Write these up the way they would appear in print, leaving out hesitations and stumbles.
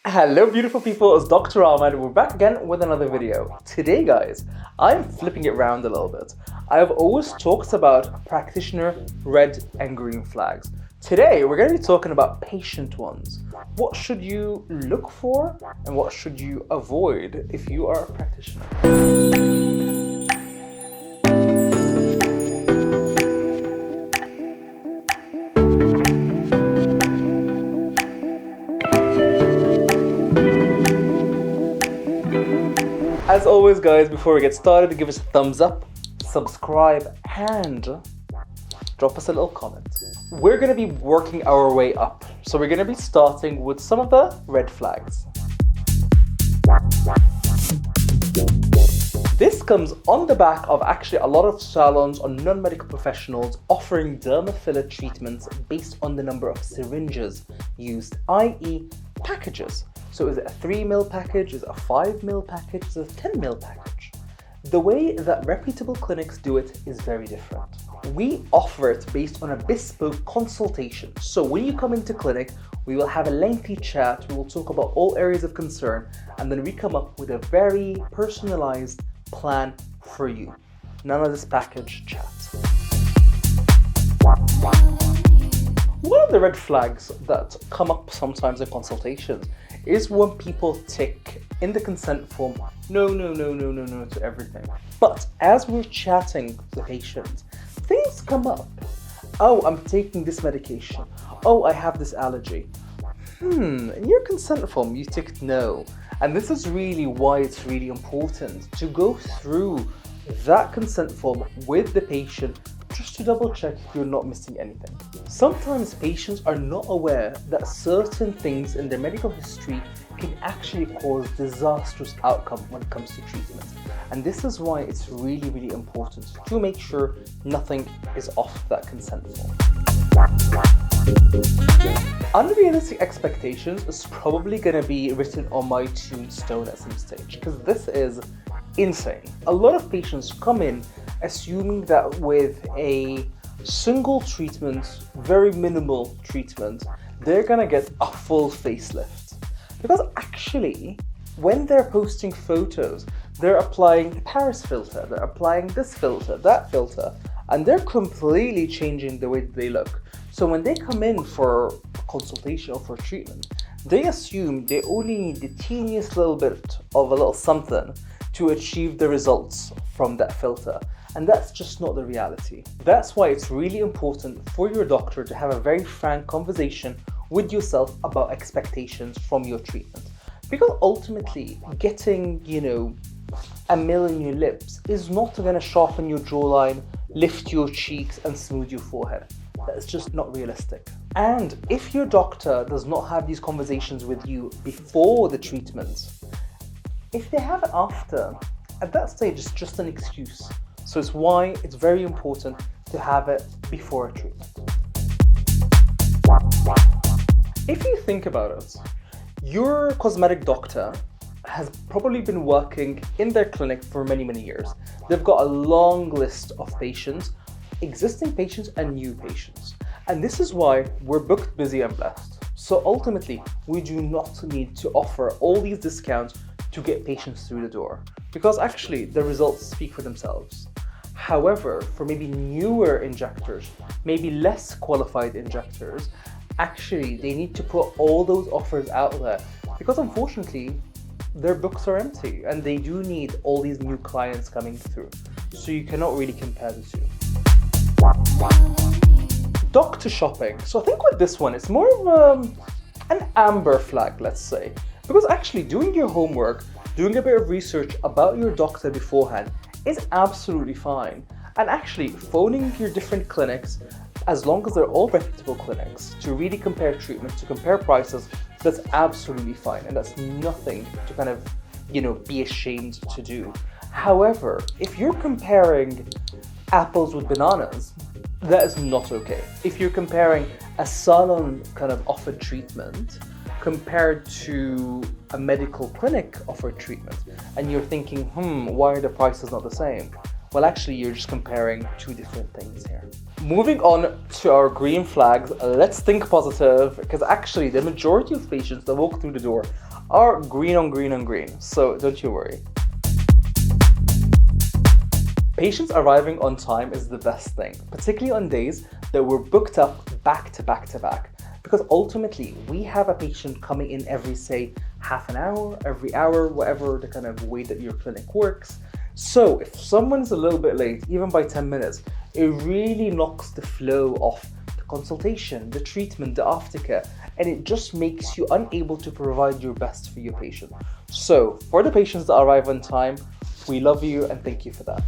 Hello beautiful people, it's Dr. Ahmed. We're back again with another video. Today guys, I'm flipping it around a little bit. I've always talked about practitioner red and green flags. Today we're going to be talking about patient ones. What should you look for and what should you avoid if you are a practitioner? As always guys, before we get started, give us a thumbs up, subscribe, and drop us a little comment. We're going to be working our way up. So we're going to be starting with some of the red flags. This comes on the back of actually a lot of salons or non-medical professionals offering derma filler treatments based on the number of syringes used, i.e. packages. So is it a 3 ml package, is it a 5 ml package, is it a 10 ml package? The way that reputable clinics do it is very different. We offer it based on a bespoke consultation. So when you come into clinic, we will have a lengthy chat, we will talk about all areas of concern, and then we come up with a very personalized plan for you. None of this package chat. One of the red flags that come up sometimes in consultations is when people tick in the consent form, no to everything. But as we're chatting to the patient, things come up. Oh, I'm taking this medication. Oh, I have this allergy. In your consent form, you ticked no. And this is really why it's really important to go through that consent form with the patient just to double check if you're not missing anything. Sometimes patients are not aware that certain things in their medical history can actually cause disastrous outcome when it comes to treatment. And this is why it's really important to make sure nothing is off that consent form. Unrealistic expectations is probably going to be written on my tombstone at some stage, because this is insane. A lot of patients come in assuming that with a single treatment, very minimal treatment, they're gonna get a full facelift. Because actually, when they're posting photos, they're applying the Paris filter, they're applying this filter, that filter, and they're completely changing the way that they look. So when they come in for consultation or for treatment, they assume they only need the teeniest little bit of a little something to achieve the results from that filter. And that's just not the reality. That's why it's really important for your doctor to have a very frank conversation with yourself about expectations from your treatment. Because ultimately, getting, a mill in your lips is not going to sharpen your jawline, lift your cheeks, and smooth your forehead. That's just not realistic. And if your doctor does not have these conversations with you before the treatment, if they have it after, at that stage it's just an excuse. So it's why it's very important to have it before a treatment. If you think about it, your cosmetic doctor has probably been working in their clinic for many years. They've got a long list of patients, existing patients and new patients. And this is why we're booked, busy and blessed. So ultimately, we do not need to offer all these discounts to get patients through the door, because actually the results speak for themselves. However, for maybe newer injectors, maybe less qualified injectors, actually they need to put all those offers out there, because unfortunately their books are empty and they do need all these new clients coming through. So you cannot really compare the two. Doctor shopping. So I think with this one, it's more of an amber flag, let's say. Because actually doing your homework, doing a bit of research about your doctor beforehand is absolutely fine. And actually phoning your different clinics, as long as they're all reputable clinics, to really compare treatment, to compare prices, that's absolutely fine. And that's nothing to kind of, be ashamed to do. However, if you're comparing apples with bananas, that is not okay. If you're comparing a salon kind of offered treatment compared to a medical clinic offered treatment, and you're thinking, why are the prices not the same? Well, actually, you're just comparing two different things here. Moving on to our green flags, let's think positive, because actually the majority of patients that walk through the door are green on green on green, so don't you worry. Patients arriving on time is the best thing, particularly on days that we're booked up back to back to back. Because ultimately, we have a patient coming in every, say, half an hour, every hour, whatever the kind of way that your clinic works. So if someone's a little bit late, even by 10 minutes, it really knocks the flow off the consultation, the treatment, the aftercare, and it just makes you unable to provide your best for your patient. So for the patients that arrive on time, we love you and thank you for that.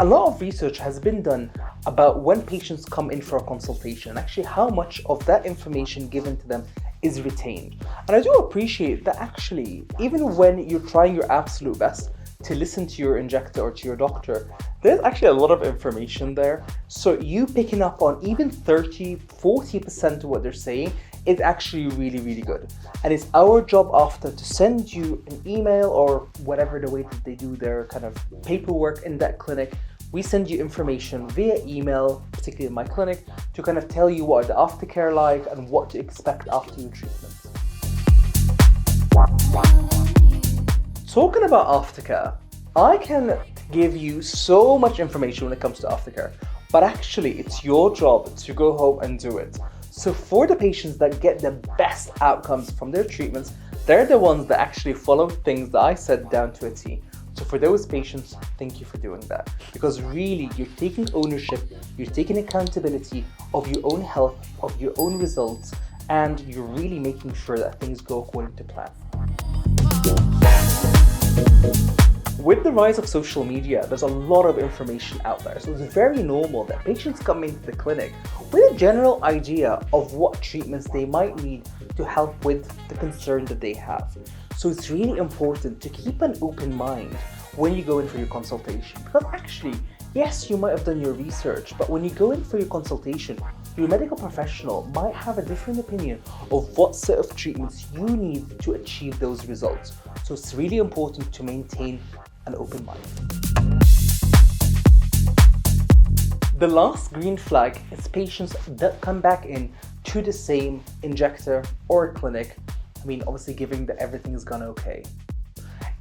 A lot of research has been done about when patients come in for a consultation and actually how much of that information given to them is retained. And I do appreciate that actually, even when you're trying your absolute best to listen to your injector or to your doctor, there's actually a lot of information there. So you picking up on even 30-40% of what they're saying is actually really, really good. And it's our job after to send you an email or whatever the way that they do their kind of paperwork in that clinic. We send you information via email, particularly in my clinic, to kind of tell you what the aftercare like and what to expect after your treatment. Talking about aftercare, I can give you so much information when it comes to aftercare, but actually it's your job to go home and do it. So for the patients that get the best outcomes from their treatments, they're the ones that actually follow things that I said down to a T. So for those patients, thank you for doing that. Because really, you're taking ownership, you're taking accountability of your own health, of your own results, and you're really making sure that things go according to plan. With the rise of social media, there's a lot of information out there. So it's very normal that patients come into the clinic with a general idea of what treatments they might need to help with the concern that they have. So it's really important to keep an open mind when you go in for your consultation. Because actually, yes, you might have done your research, but when you go in for your consultation, your medical professional might have a different opinion of what set of treatments you need to achieve those results. So it's really important to maintain an open mind. The last green flag is patients that come back in to the same injector or clinic. I mean, obviously giving that everything is gone okay.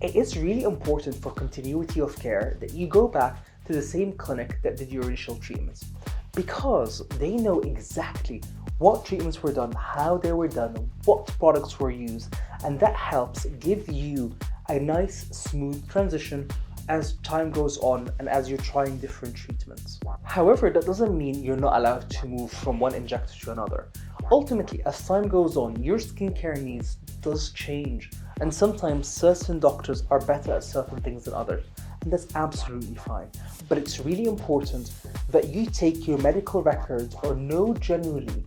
It is really important for continuity of care that you go back to the same clinic that did your initial treatments, because they know exactly what treatments were done, how they were done, what products were used, and that helps give you a nice smooth transition as time goes on and as you're trying different treatments. However, that doesn't mean you're not allowed to move from one injector to another. Ultimately, as time goes on, your skincare needs does change, and sometimes certain doctors are better at certain things than others, and that's absolutely fine. But it's really important that you take your medical records or know generally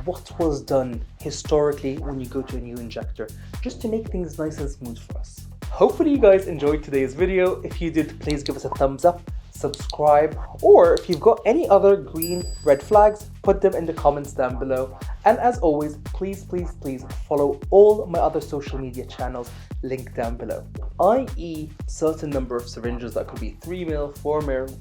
what was done historically when you go to a new injector, just to make things nice and smooth for us. Hopefully you guys enjoyed today's video. If you did, please give us a thumbs up, subscribe, or if you've got any other green red flags, put them in the comments down below. And as always, please follow all my other social media channels linked down below, i.e. certain number of syringes that could be 3 ml, 4 ml,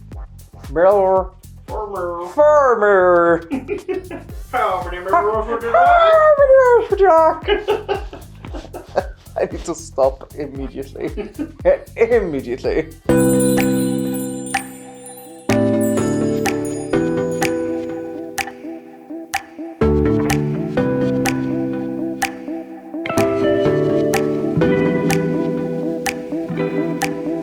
I need to stop immediately. Immediately.